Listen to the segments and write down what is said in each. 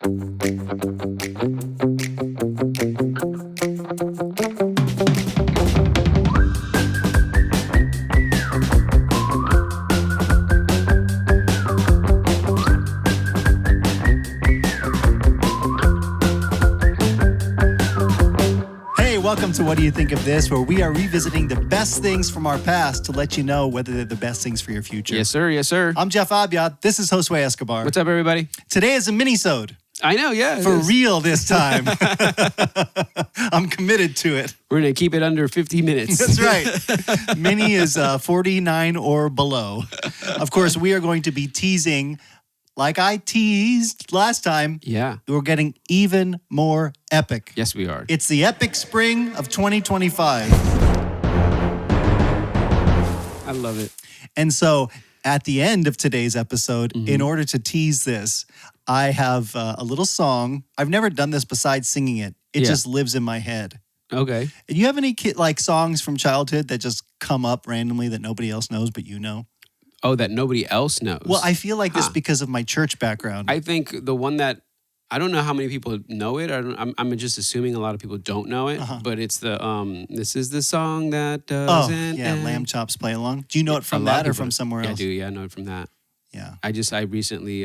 Welcome to What Do You Think of This, where we are revisiting the best things from our past to let you know whether they're the best things for your future. Yes, sir. Yes, sir. I'm Jeff Abiad. This is Josue Escobar. What's up, everybody? Today is a mini-sode. I know, yeah. For real this time. I'm committed to it. We're going to keep it under 50 minutes. That's right. Mini is 49 or below. Of course, we are going to be teasing, like I teased last time. Yeah. We're getting even more epic. Yes, we are. It's the epic spring of 2025. I love it. And so at the end of today's episode, in order to tease this, I have a little song. I've never done this besides singing it. It just lives in my head. Okay. Do you have any songs from childhood that just come up randomly that nobody else knows but you know? Oh, that nobody else knows. Well, I feel like this because of my church background. I think the one that, I don't know how many people know it. I'm just assuming a lot of people don't know it. But it's the, this is the song that doesn't end. Lamb Chops Play Along. Do you know it from that or from somewhere else? I do, yeah, I know it from that. Yeah. I recently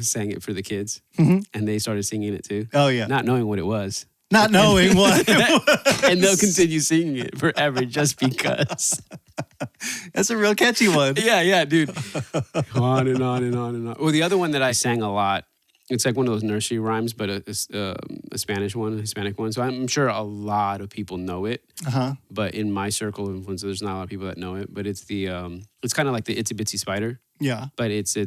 sang it for the kids, and they started singing it too. Oh, yeah. Not knowing what it was. Not knowing what it was. And they'll continue singing it forever just because. That's a real catchy one. Yeah, dude. On and on and on and on. Well, the other one that I sang a lot, it's like one of those nursery rhymes, but a Spanish one, a Hispanic one. So I'm sure a lot of people know it. But in my circle of influence, there's not a lot of people that know it. But it's it's kind of like the Itsy Bitsy Spider. Yeah. But it's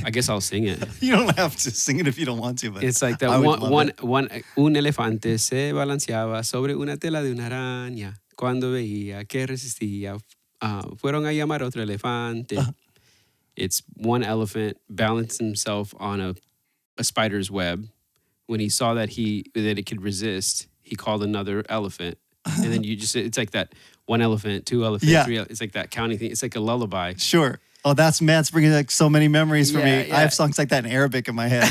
I guess I'll sing it. You don't have to sing it if you don't want to, but it's like that un elefante se balanceaba sobre una tela de una araña. Cuando veía que resistía, fueron a llamar otro elefante. It's one elephant balanced himself on a spider's web. When he saw that it could resist, he called another elephant. And then it's like that one elephant, two elephants, three. It's like that counting thing. It's like a lullaby. Sure. Oh, that's bringing like so many memories for me. Yeah. I have songs like that in Arabic in my head.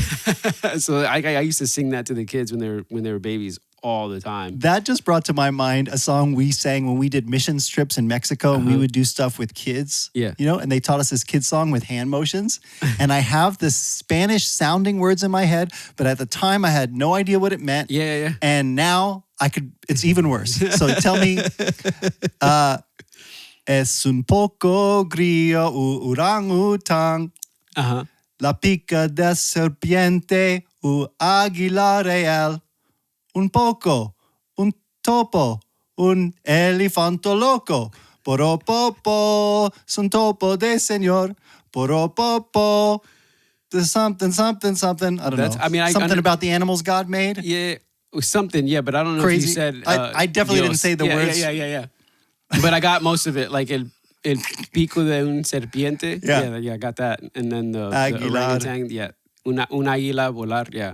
So I used to sing that to the kids when they were babies all the time. That just brought to my mind a song we sang when we did mission trips in Mexico, and we would do stuff with kids. Yeah. You know, and they taught us this kids song with hand motions. And I have the Spanish sounding words in my head, but at the time I had no idea what it meant. Yeah. And now it's even worse. So tell me, es un poco grillo urangutang, la pica de serpiente águila real, un poco, un topo, un elefanto loco, poropopo, son topo de señor, poropopo, there's something, I don't know. I mean, something about the animals God made? Yeah, something, yeah, but I don't know Crazy. if you said... I definitely didn't say the words. Yeah. But I got most of it, like el pico de un serpiente. Yeah, I got that. And then the orangutan, un águila volar, yeah.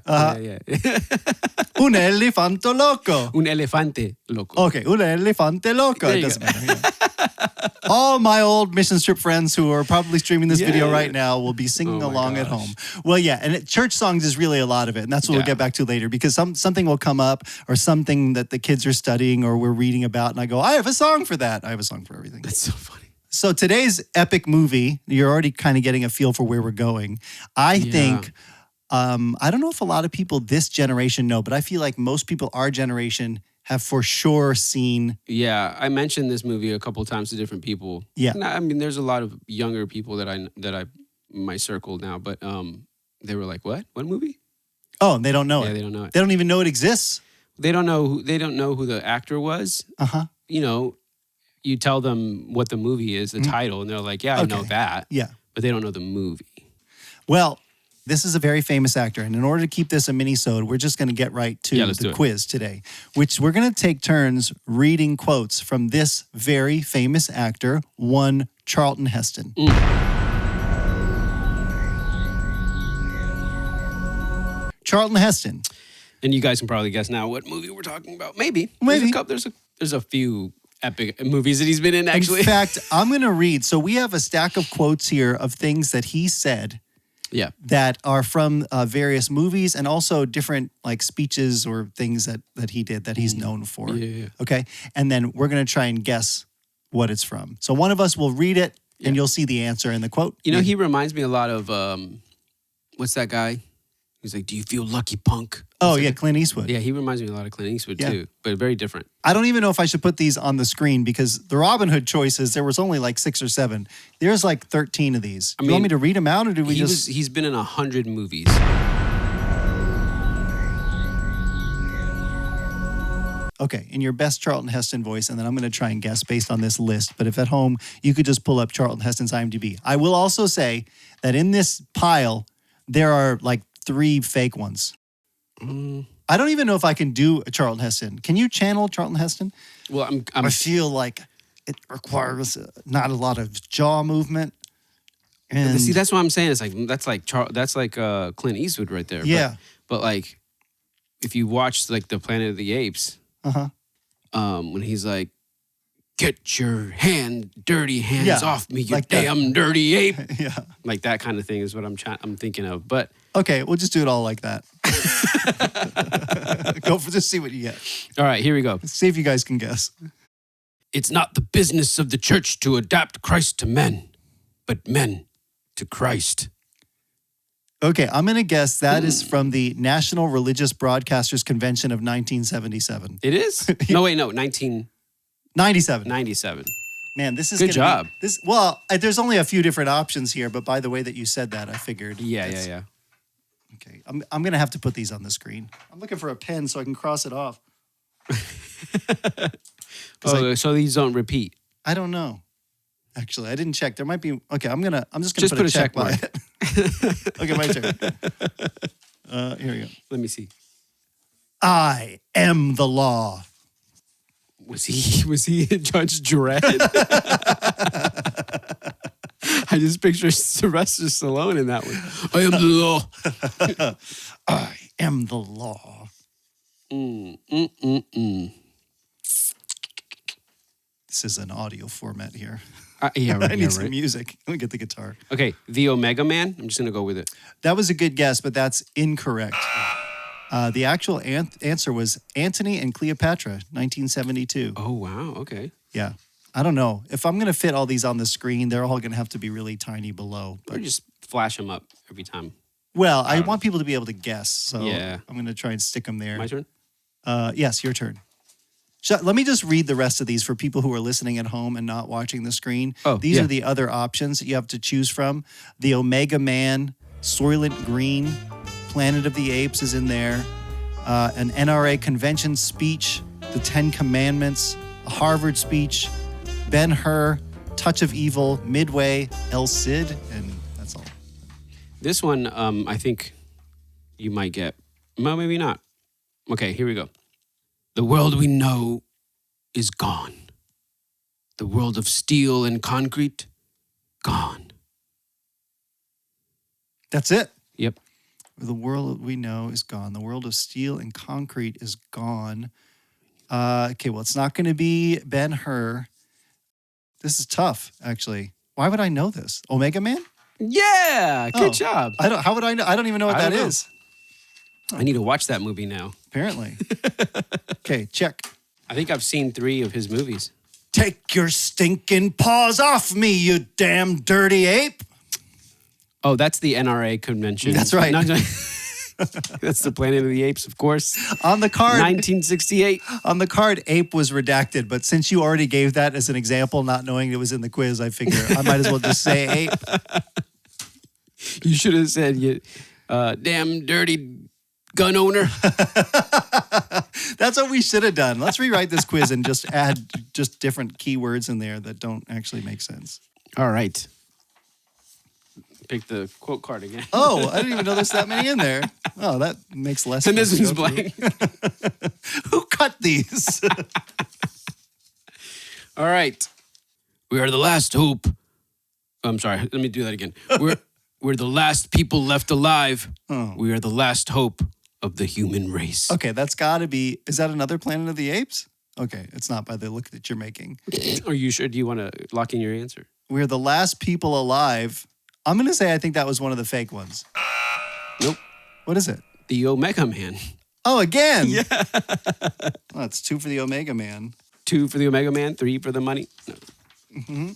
Un elefanto loco. Un elefante loco. Okay, un elefante loco. It doesn't matter. Yeah. All my old mission trip friends who are probably streaming this video right now will be singing along at home. Well, yeah, and church songs is really a lot of it, and that's what we'll get back to later, because something will come up or something that the kids are studying or we're reading about, and I go, I have a song for that. I have a song for everything. That's so funny. So today's epic movie, you're already kind of getting a feel for where we're going. I think... I don't know if a lot of people this generation know, but I feel like most people our generation have for sure seen. Yeah, I mentioned this movie a couple of times to different people. Yeah, I mean, there's a lot of younger people that I my circle now, but they were like, "What? What movie?" Oh, they don't know it. Yeah, they don't know it. They don't even know it exists. They don't know who the actor was. You know, you tell them what the movie is, the title, and they're like, "Yeah, I know that." Yeah, but they don't know the movie. Well, this is a very famous actor, and in order to keep this a mini-sode, we're just going to get right to the quiz today, which we're going to take turns reading quotes from this very famous actor, one Charlton Heston. Charlton Heston. And you guys can probably guess now what movie we're talking about. Maybe. There's a few epic movies that he's been in, actually. In fact, I'm going to read. So we have a stack of quotes here of things that he said. Yeah. that are from various movies and also different like speeches or things that he did that he's known for. Yeah. Okay. And then we're going to try and guess what it's from. So one of us will read it and you'll see the answer in the quote. You know, he reminds me a lot of, what's that guy? He's like, do you feel lucky, punk? Oh, yeah, Clint Eastwood. Yeah, he reminds me a lot of Clint Eastwood too, but very different. I don't even know if I should put these on the screen because the Robin Hood choices, there was only like 6 or 7. There's like 13 of these. You want me to read them out or do we He's been in 100 movies. Okay, in your best Charlton Heston voice, and then I'm going to try and guess based on this list. But if at home, you could just pull up Charlton Heston's IMDb. I will also say that in this pile, there are like 3 fake ones. I don't even know if I can do a Charlton Heston. Can you channel Charlton Heston? Well, I feel like it requires not a lot of jaw movement. And see, that's what I'm saying. It's like that's like Clint Eastwood right there. Yeah. But like, if you watch like the Planet of the Apes, when he's like, "Get your dirty hands off me, you like damn dirty ape." Yeah. Like that kind of thing is what I'm thinking of. But okay, we'll just do it all like that. Just see what you get. All right, here we go. Let's see if you guys can guess. It's not the business of the church to adapt Christ to men, but men to Christ. Okay, I'm going to guess that is from the National Religious Broadcasters Convention of 1977. It is? No, wait, no, 1997. 97. Man, this is good job. There's only a few different options here, but by the way that you said that, I figured. Yeah. Okay, I'm going to have to put these on the screen. I'm looking for a pen so I can cross it off. So these don't repeat? I don't know. Actually, I didn't check. There might be. Okay, I'm just gonna put a check mark. by it. Okay, my turn. Here we go. Let me see. I am the law. Was he Judge Dredd? I just picture Sylvester Stallone in that one. I am the law. I am the law. This is an audio format here. Yeah, right. I need some music. Let me get the guitar. Okay, the Omega Man. I'm just going to go with it. That was a good guess, but that's incorrect. The actual answer was Antony and Cleopatra, 1972. Oh, wow. Okay. Yeah. I don't know. If I'm going to fit all these on the screen, they're all going to have to be really tiny below. Or just flash them up every time. Well, I want people to be able to guess, so yeah. I'm going to try and stick them there. My turn? Yes, your turn. Let me just read the rest of these for people who are listening at home and not watching the screen. These are the other options that you have to choose from. The Omega Man, Soylent Green, Planet of the Apes is in there. An NRA convention speech, the 10 Commandments, a Harvard speech, Ben-Hur, Touch of Evil, Midway, El Cid, and that's all. This one, I think you might get. Well, maybe not. Okay, here we go. The world we know is gone. The world of steel and concrete, gone. That's it? Yep. The world we know is gone. The world of steel and concrete is gone. Okay, well, it's not going to be Ben-Hur. This is tough, actually. Why would I know this? Omega Man? Yeah, good job. How would I know? I don't even know what that is. I need to watch that movie now. Apparently. Okay, check. I think I've seen 3 of his movies. Take your stinking paws off me, you damn dirty ape. Oh, that's the NRA convention. That's right. That's the Planet of the Apes, of course. On the card. 1968. On the card, ape was redacted, but since you already gave that as an example, not knowing it was in the quiz, I figure I might as well just say ape. You should have said, damn dirty gun owner. That's what we should have done. Let's rewrite this quiz and just add just different keywords in there that don't actually make sense. All right. Pick the quote card again. Oh, I didn't even know there's that many in there. Oh, that makes less sense. And this one's blank. Who cut these? All right. We are the last hope. I'm sorry. Let me do that again. We're the last people left alive. Oh. We are the last hope of the human race. Okay, that's got to be... Is that another Planet of the Apes? Okay, it's not by the look that you're making. Are you sure? Do you want to lock in your answer? We're the last people alive. I'm going to say I think that was one of the fake ones. Nope. What is it? The Omega Man. Oh, again? Yeah. Well, it's 2 for the Omega Man. 2 for the Omega Man, 3 for the money. No.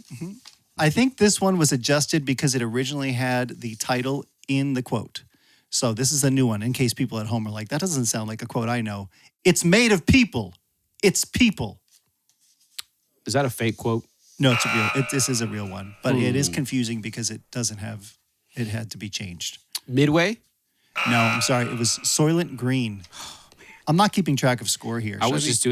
I think this one was adjusted because it originally had the title in the quote. So this is a new one in case people at home are like, that doesn't sound like a quote I know. It's made of people. It's people. Is that a fake quote? No, it's a real. This is a real one, but it is confusing because it doesn't have. It had to be changed. Midway? No, I'm sorry. It was Soylent Green. I'm not keeping track of score here. I was just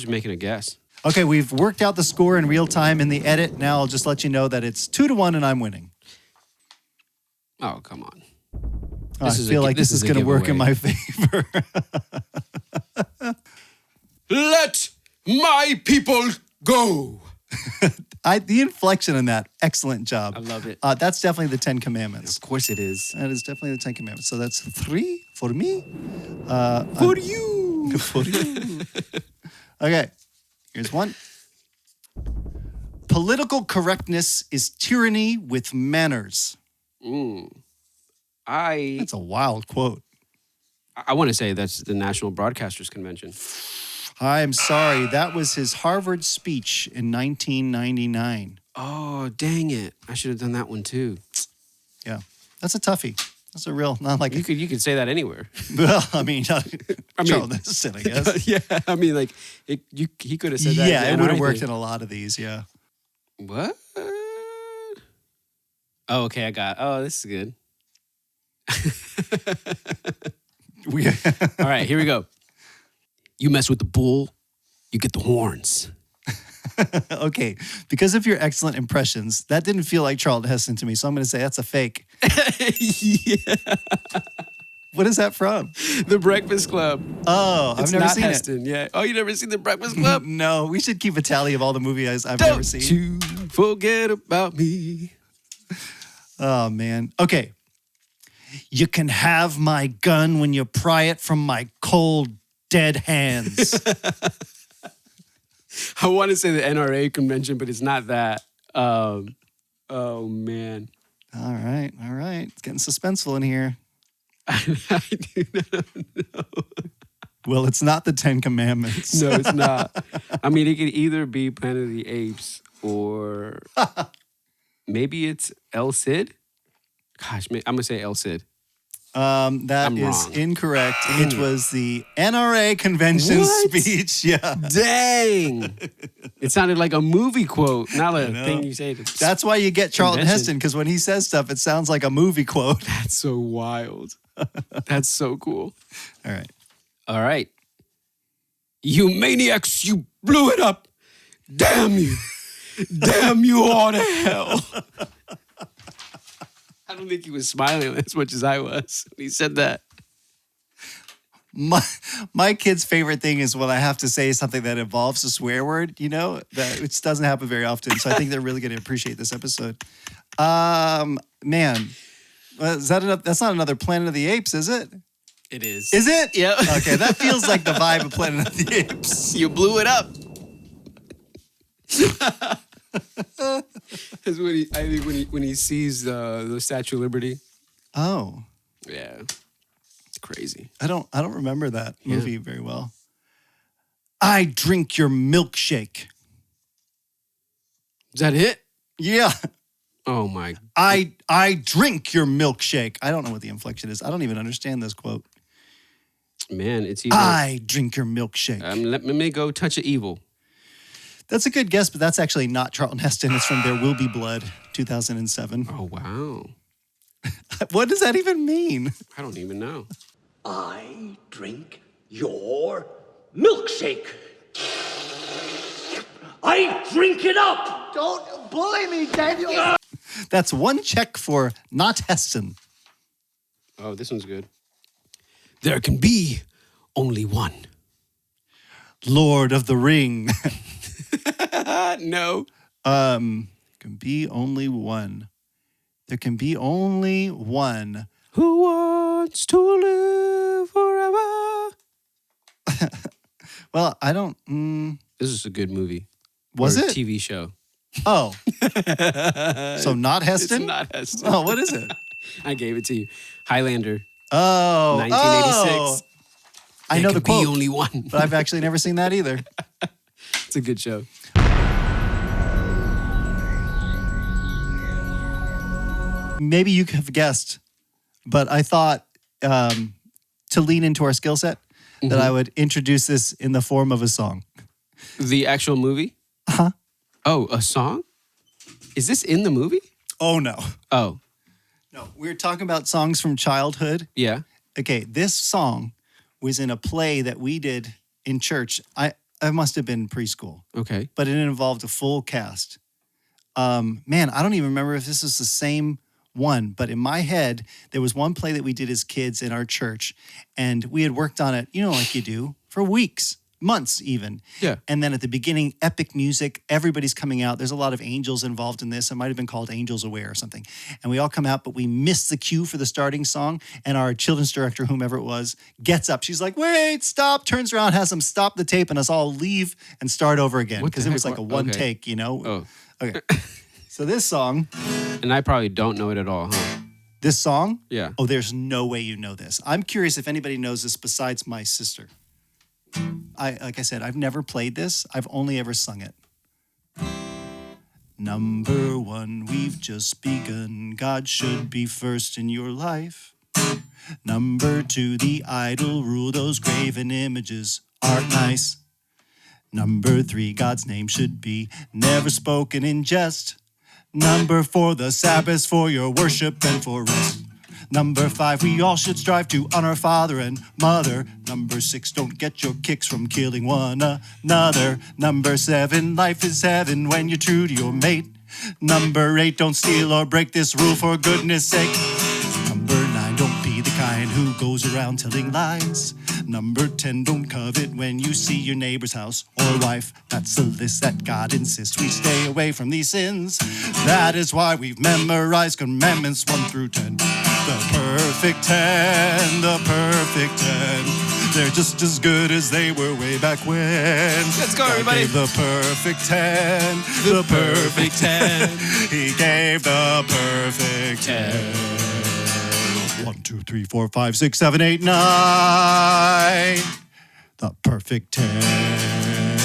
making a guess. Okay, we've worked out the score in real time in the edit. Now I'll just let you know that it's 2-1 and I'm winning. Oh, come on. I feel like this is going to work in my favor. Let my people go. The inflection in that, excellent job. I love it. That's definitely the 10 Commandments. Of course it is. That is definitely the 10 Commandments. So that's 3 for me. For you. For you. Okay, here's one. Political correctness is tyranny with manners. That's a wild quote. I want to say that's the National Broadcasters Convention. I'm sorry. That was his Harvard speech in 1999. Oh, dang it. I should have done that one too. Yeah. That's a toughie. That's a real, not like... You could say that anywhere. Well, I mean, Charlton Heston, I guess. Yeah, I mean, like, he could have said that. Yeah, it would have worked in a lot of these, yeah. What? Oh, okay, oh, this is good. All right, here we go. You mess with the bull, you get the horns. Okay, because of your excellent impressions, that didn't feel like Charlton Heston to me, so I'm going to say that's a fake. Yeah. What is that from? The Breakfast Club. Oh, I've never seen Heston, yeah. Oh, you never seen The Breakfast Club? No, we should keep a tally of all the movies I've never seen. Don't you forget about me. Oh, man. Okay. You can have my gun when you pry it from my cold, dead hands. I want to say the NRA convention, but it's not that. Oh, man. All right. It's getting suspenseful in here. I do not know. Well, it's not the 10 Commandments. No, it's not. I mean, it could either be Planet of the Apes or maybe it's El Cid. Gosh, I'm going to say El Cid. That is incorrect. It was the NRA convention speech. Yeah. Dang. It sounded like a movie quote, not a thing you say. That's why you get Charlton Heston, because when he says stuff, it sounds like a movie quote. That's so wild. That's so cool. All right. You maniacs, you blew it up. Damn you. Damn you all to hell. I don't think he was smiling as much as I was when he said that. My kid's favorite thing is when I have to say something that involves a swear word, which doesn't happen very often. So I think they're really going to appreciate this episode. Man, that's not another Planet of the Apes, is it? It is. Is it? Yeah. Okay, that feels like the vibe of Planet of the Apes. You blew it up. That's when he sees the Statue of Liberty. Oh. Yeah. It's crazy. I don't remember that movie very well. I drink your milkshake. Is that it? Yeah. Oh my. I drink your milkshake. I don't know what the inflection is. I don't even understand this quote. Man, it's either I drink your milkshake. Let me go Touch of Evil. That's a good guess, but that's actually not Charlton Heston. It's from There Will Be Blood, 2007. Oh, wow. What does that even mean? I don't even know. I drink your milkshake. I drink it up. Don't bully me, Daniel. That's one check for not Heston. Oh, this one's good. There can be only one. Lord of the Ring. No. Can be only one. There can be only one. Who wants to live forever? Well, I don't... This is a good movie. Was or it? TV show. Oh. So not Heston? It's not Heston. Oh, what is it? I gave it to you. Highlander. Oh. 1986. I know the could be quote. only one. But I've actually never seen that either. It's a good show. Maybe you have guessed, but I thought to lean into our skill set that I would introduce this in the form of a song. The actual movie? Uh-huh. Oh, a song? Is this in the movie? Oh, no. Oh, No, we're talking about songs from childhood. yeah. Okay, this song was in a play that we did in church. I must have been preschool, Okay. but it involved a full cast. Man, I don't even remember if this is the same one, but in my head, there was one play that we did as kids in our church, and we had worked on it, like you do, for weeks, months even. Yeah. And then at the beginning, epic music, everybody's coming out. There's a lot of angels involved in this. It might have been called Angels Aware or something. And we all come out, but we missed the cue for the starting song. And our children's director, whomever it was, gets up. She's like, wait, stop, turns around, has them stop the tape, and us all leave and start over again. What the Because it was heck? like a one Okay. take, Oh. Okay. So this song, And I probably don't know it at all, huh? this song, Yeah. oh, there's no way you know this. I'm curious if anybody knows this besides my sister. Like I said, I've never played this. I've only ever sung it. Number one, we've just begun. God should be first in your life. Number two, the idol rule. Those graven images aren't nice. Number three, God's name should be never spoken in jest. Number four, the Sabbath's for your worship and for rest. Number five, we all should strive to honor father and mother. Number six, don't get your kicks from killing one another. Number seven, life is heaven when you're true to your mate. Number eight, don't steal or break this rule for goodness sake. Number nine, don't be the kind who goes around telling lies. Number 10, don't covet when you see your neighbor's house or wife. That's a list that God insists we stay away from these sins. That is why we've memorized commandments 1 through 10. The perfect 10, the perfect 10. They're just as good as they were way back when. Let's go, God everybody. gave the perfect 10, the perfect 10. He gave the perfect 10. 1, 2, 3, 4, 5, 6, 7, 8, 9. The perfect 10.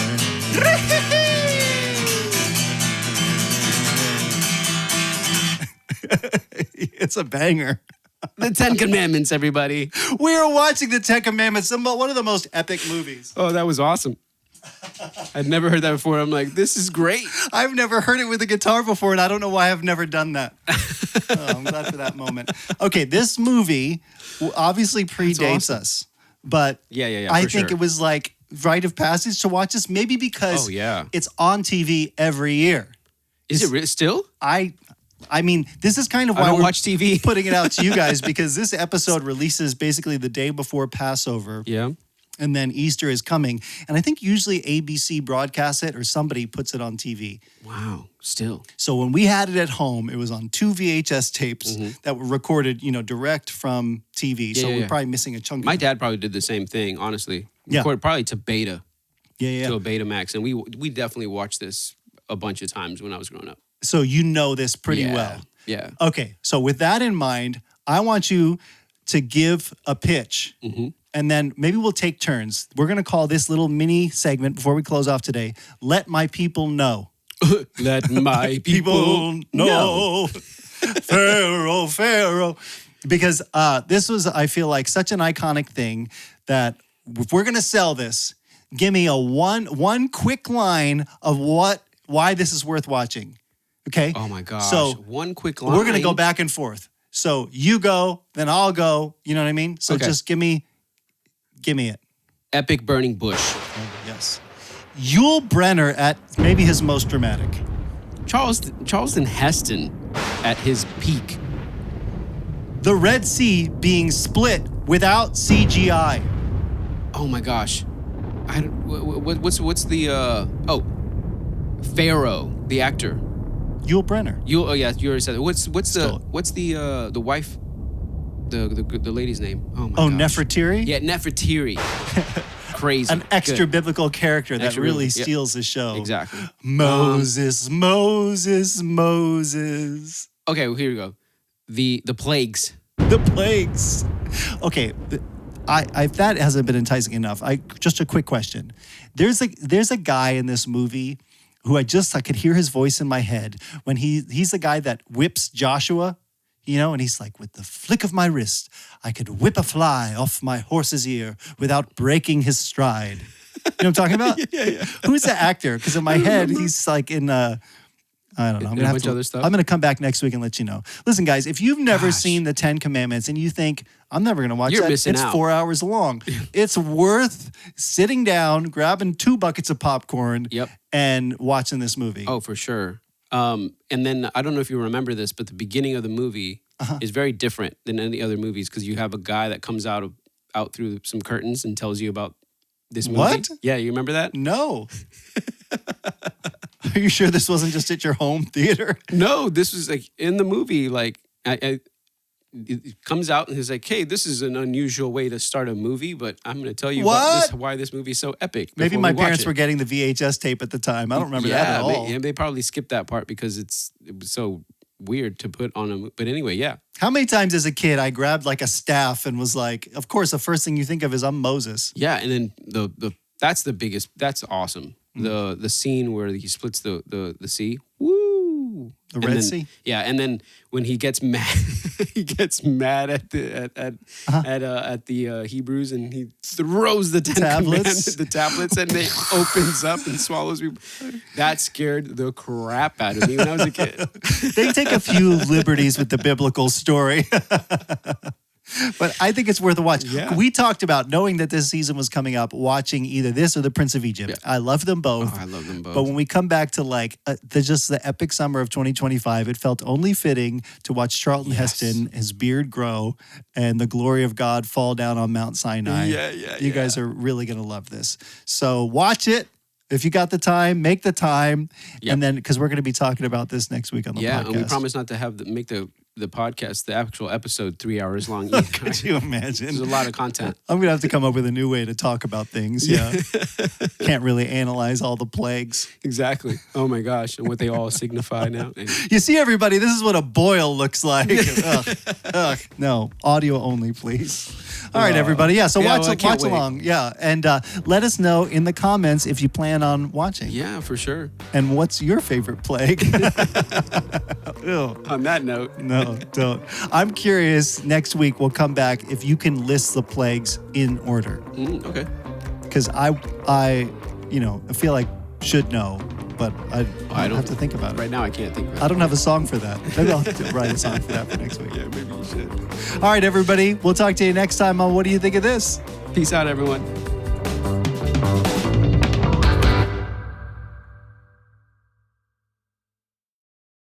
It's a banger. The 10 Commandments, everybody. We are watching the 10 Commandments, one of the most epic movies. Oh, that was awesome. I'd never heard that before. I'm like, this is great. I've never heard it with a guitar before, and I don't know why I've never done that. I'm glad for that moment. Okay, this movie obviously predates us, but Yeah, I for think sure. it was like rite of passage to watch this, maybe because Oh, yeah. it's on TV every year. Is it still? I mean, this is kind of I why don't we're watch TV. putting it out to you guys, because this episode releases basically the day before Passover. Yeah. And then Easter is coming. And I think usually ABC broadcasts it or somebody puts it on TV. Wow. Still. So when we had it at home, it was on 2 VHS tapes that were recorded, direct from TV. So we're probably missing a chunk My of it. dad probably did the same thing, honestly. Yeah. Recorded probably to beta, Yeah. to a Betamax. And we definitely watched this a bunch of times when I was growing up. So you know this pretty Yeah. well. Yeah. Okay. So with that in mind, I want you to give a pitch. And then maybe we'll take turns. We're going to call this little mini segment before we close off today, Let My People Know. Let my people know. Pharaoh. Because this was, I feel like, such an iconic thing that if we're going to sell this, give me a one quick line of why this is worth watching. Okay? Oh my gosh. So one quick line. we're going to go back and forth. So you go, then I'll go. You know what I mean? So Okay. just give me it. Epic burning bush. Yes. Yul Brynner at maybe his most dramatic. Charlton Heston at his peak. The Red Sea being split without CGI. Oh my gosh. What's the Pharaoh, the actor. Yul Brynner. You already said it. What's Still. the wife, the lady's name? Oh my gosh. Nefertiri? Yeah, Nefertiri. crazy. An extra Good. biblical character that Extra really biblical, yep. steals the show. Exactly. Moses, Moses, Moses. Okay, well, here we go. The plagues. The plagues. Okay, if that hasn't been enticing enough, just a quick question. There's a guy in this movie who I could hear his voice in my head when he's the guy that whips Joshua, and he's like, with the flick of my wrist, I could whip a fly off my horse's ear without breaking his stride. You know what I'm talking about? Yeah. Who's the actor? Because in my head, he's like in I don't know. I'm And a bunch of other stuff? I'm going to come back next week and let you know. Listen, guys, if you've never seen the 10 Commandments and you think, I'm never going to watch You're that, missing it's out. 4 hours long. It's worth sitting down, grabbing 2 buckets of popcorn, Yep. and watching this movie. Oh, for sure. And then I don't know if you remember this, but the beginning of the movie is very different than any other movies because you have a guy that comes out through some curtains and tells you about this movie. What? Yeah, you remember that? No. Are you sure this wasn't just at your home theater? No, this was like in the movie. Like it comes out and he's like, "Hey, this is an unusual way to start a movie, but I'm going to tell you why this movie is so epic." Maybe my parents were getting the VHS tape at the time. I don't remember that at all. They probably skipped that part because it was so weird to put on a. But anyway, yeah. How many times as a kid I grabbed like a staff and was like, of course, the first thing you think of is I'm Moses. Yeah, and then that's the biggest. That's awesome. The scene where he splits the sea. Woo! The Red Sea. Yeah, and then when he gets mad, at the Hebrews, and he throws the tablets, and they opens up and swallows people. That scared the crap out of me when I was a kid. They take a few liberties with the biblical story. But I think it's worth a watch. Yeah. We talked about knowing that this season was coming up, watching either this or The Prince of Egypt. Yeah. I love them both. Oh, I love them both. But when we come back to the epic summer of 2025, it felt only fitting to watch Charlton Heston, his beard grow, and the glory of God fall down on Mount Sinai. You guys are really going to love this. So watch it. If you got the time, make the time. Yep. And then, because we're going to be talking about this next week on the podcast. Yeah, and we promise not to make the podcast, the actual episode, 3 hours long either. Could you imagine? There's a lot of content. I'm going to have to come up with a new way to talk about things. Yeah. Can't really analyze all the plagues. Exactly. Oh my gosh. And what they all signify now. Anyway. You see, everybody, this is what a boil looks like. Ugh. No, audio only, please. All right, everybody. Yeah, so watch along. Yeah, and let us know in the comments if you plan on watching. Yeah, for sure. And what's your favorite plague? On that note. No, don't. I'm curious, next week we'll come back if you can list the plagues in order. Okay. Because I feel like should know, but I don't have to think about it. Right now I can't think about it. I don't have a song for that. Maybe I'll have to write a song for that for next week. Yeah, maybe you should. All right, everybody. We'll talk to you next time on What Do You Think of This? Peace out, everyone.